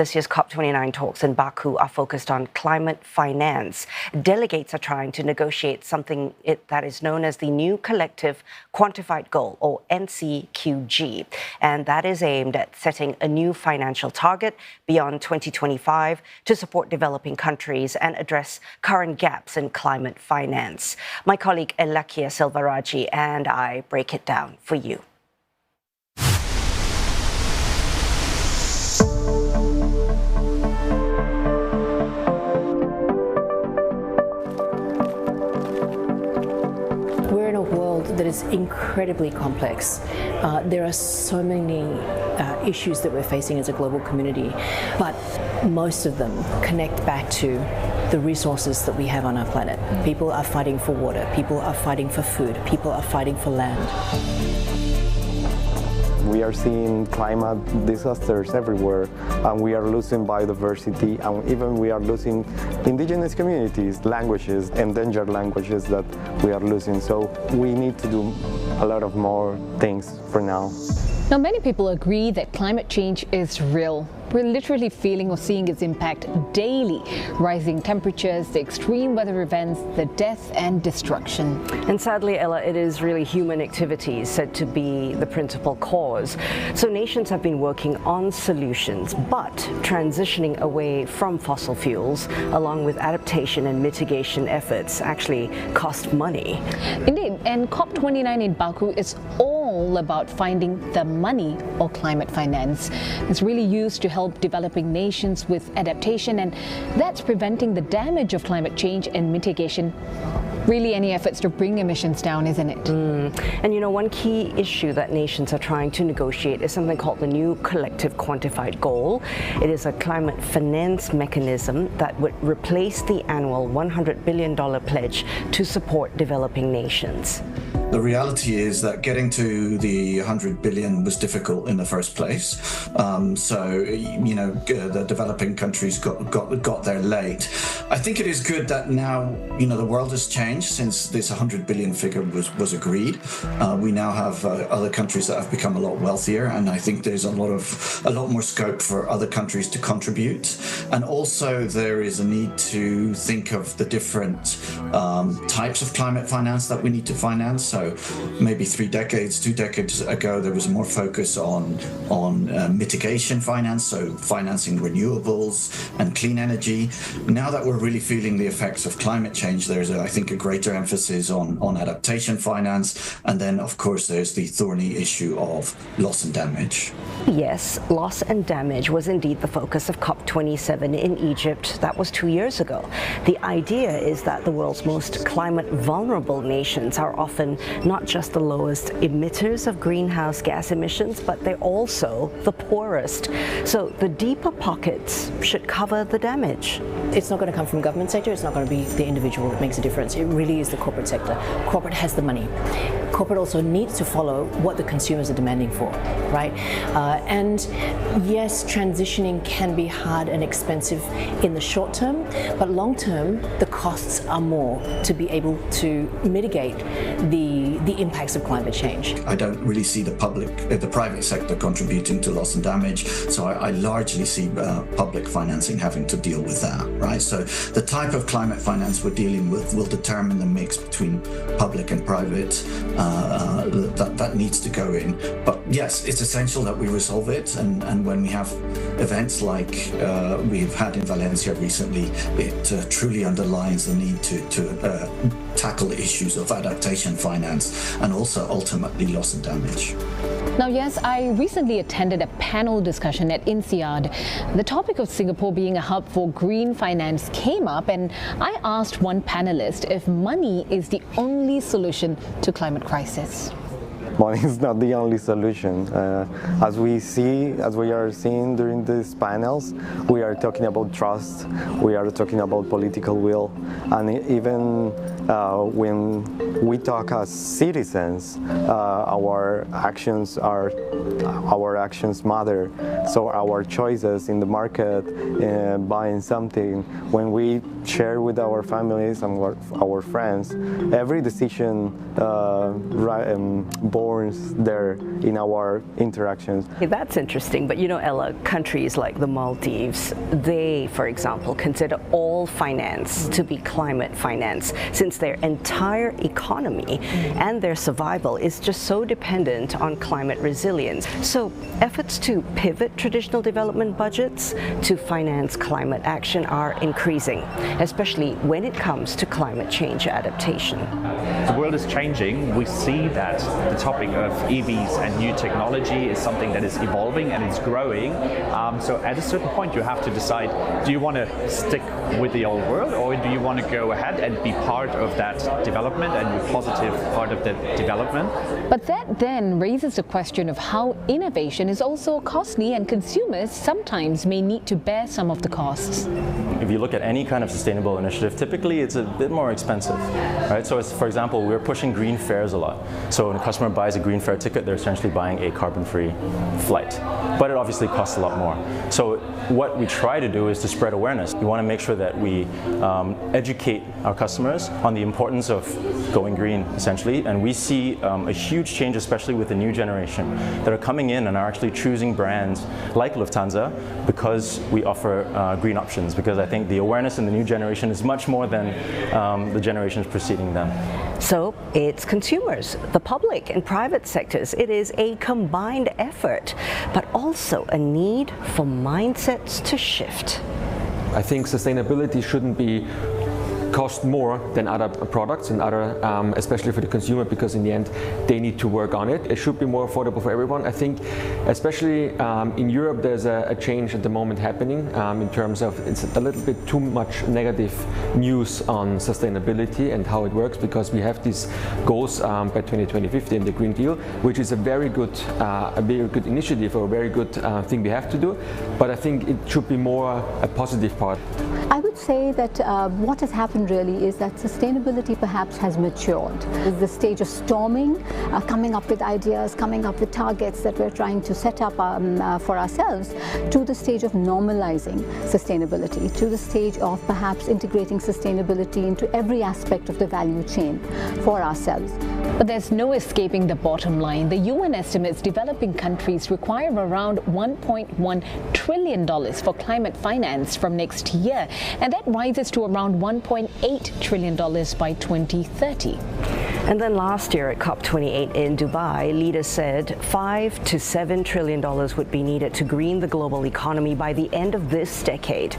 This year's COP29 talks in Baku are focused on climate finance. Delegates are trying to negotiate something that is known as the new Collective Quantified Goal, or NCQG, and that is aimed at setting a new financial target beyond 2025 to support developing countries and address current gaps in climate finance. My colleague Elakeyaa Selvaraji and I break it down for you. We're in a world that is incredibly complex. There are so many issues that we're facing as a global community, but most of them connect back to the resources that we have on our planet. People are fighting for water, people are fighting for food, people are fighting for land. We are seeing climate disasters everywhere, and we are losing biodiversity, and even we are losing indigenous communities, languages, endangered languages that we are losing. So we need to do a lot of more things for now. Now, many people agree that climate change is real. We're literally feeling or seeing its impact daily. Rising temperatures, the extreme weather events, the death and destruction. And sadly, Ella, it is really human activities said to be the principal cause. So nations have been working on solutions, but transitioning away from fossil fuels, along with adaptation and mitigation efforts, actually cost money. Indeed, and COP29 in Baku is all about finding the money or climate finance. It's really used to help developing nations with adaptation, and that's preventing the damage of climate change and mitigation. Really any efforts to bring emissions down, isn't it? And you know, one key issue that nations are trying to negotiate is something called the new Collective Quantified Goal. It is a climate finance mechanism that would replace the annual $100 billion pledge to support developing nations. The reality is that getting to the 100 billion was difficult in the first place. The developing countries got there late. I think it is good that now, the world has changed since this 100 billion figure was agreed. We now have other countries that have become a lot wealthier, and I think there's a lot more scope for other countries to contribute. And also there is a need to think of the different types of climate finance that we need to finance. So maybe 2 decades ago, there was more focus on mitigation finance, so financing renewables and clean energy. Now that we're really feeling the effects of climate change, there's, I think, a greater emphasis on adaptation finance. And then, of course, there's the thorny issue of loss and damage. Yes, loss and damage was indeed the focus of COP27 in Egypt. That was 2 years ago. The idea is that the world's most climate vulnerable nations are often not just the lowest emitters of greenhouse gas emissions, but they're also the poorest. So the deeper pockets should cover the damage. It's not going to come from government sector, it's not going to be the individual that makes a difference. It really is the corporate sector. Corporate has the money. Corporate also needs to follow what the consumers are demanding for, right? And yes, transitioning can be hard and expensive in the short term, but long term, the costs are more to be able to mitigate the impacts of climate change. I don't really see the private sector contributing to loss and damage, so I largely see public financing having to deal with that, right? So the type of climate finance we're dealing with will determine the mix between public and private that needs to go in. But yes, it's essential that we resolve it, and when we have events like we've had in Valencia recently, it truly underlines the need to tackle issues of adaptation finance and also ultimately loss and damage. Now, yes, I recently attended a panel discussion at INSEAD. The topic of Singapore being a hub for green finance came up, and I asked one panelist if money is the only solution to climate crisis. Money is not the only solution. As we are seeing during these panels, we are talking about trust, we are talking about political will, and even when we talk as citizens, our actions matter. So our choices in the market, buying something, when we share with our families and our friends, every decision born thorns there in our interactions. Okay, that's interesting, but you know, Ella, countries like the Maldives, they, for example, consider all finance to be climate finance, since their entire economy and their survival is just so dependent on climate resilience. So efforts to pivot traditional development budgets to finance climate action are increasing, especially when it comes to climate change adaptation. The world is changing. We see that the topic of EVs and new technology is something that is evolving and it's growing. So at a certain point you have to decide, do you want to stick with the old world, or do you want to go ahead and be part of that development and be positive part of that development? But that then raises the question of how innovation is also costly, and consumers sometimes may need to bear some of the costs. If you look at any kind of sustainable initiative, typically it's a bit more expensive, right? So for example, we're pushing green fares a lot. So when a customer buys a green fare ticket, they're essentially buying a carbon-free flight. But it obviously costs a lot more. So what we try to do is to spread awareness. We want to make sure that we educate our customers on the importance of going green, essentially. And we see a huge change, especially with the new generation, that are coming in and are actually choosing brands like Lufthansa because we offer green options, because I think the awareness in the new generation is much more than the generations preceding them. So it's consumers, the public and private sectors. It is a combined effort, but also a need for mindsets to shift. I think sustainability shouldn't be cost more than other products and other, especially for the consumer, because in the end they need to work on it. It should be more affordable for everyone. I think especially in Europe there's a change at the moment happening in terms of it's a little bit too much negative news on sustainability and how it works, because we have these goals by 2050 in the Green Deal, which is a very good initiative, or a very good thing we have to do. But I think it should be more a positive part. I would say that what has happened really is that sustainability perhaps has matured. It's the stage of storming, coming up with ideas, coming up with targets that we're trying to set up for ourselves, to the stage of normalizing sustainability, to the stage of perhaps integrating sustainability into every aspect of the value chain for ourselves. But there's no escaping the bottom line. The UN estimates developing countries require around $1.1 trillion for climate finance from next year, and that rises to around $1.8 trillion by 2030. And then last year at COP28 in Dubai, leaders said $5 to $7 trillion would be needed to green the global economy by the end of this decade.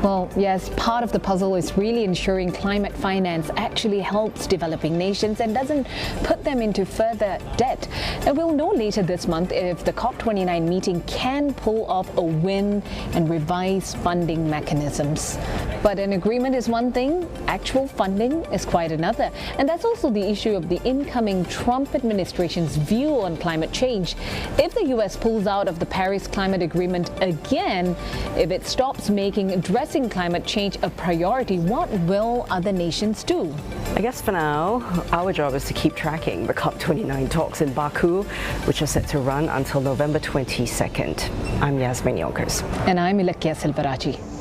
Well, yes, part of the puzzle is really ensuring climate finance actually helps developing nations and doesn't put them into further debt. And we'll know later this month if the COP29 meeting can pull off a win and revise funding mechanisms. But an agreement is one thing, actual funding is quite another. And that's also the issue of the incoming Trump administration's view on climate change. If the US pulls out of the Paris Climate Agreement again, if it stops making addressing climate change a priority, what will other nations do? I guess for now, our job is to keep tracking the COP29 talks in Baku, which are set to run until November 22nd. I'm Yasmin Jonkers. And I'm Elakeyaa Selvaraji.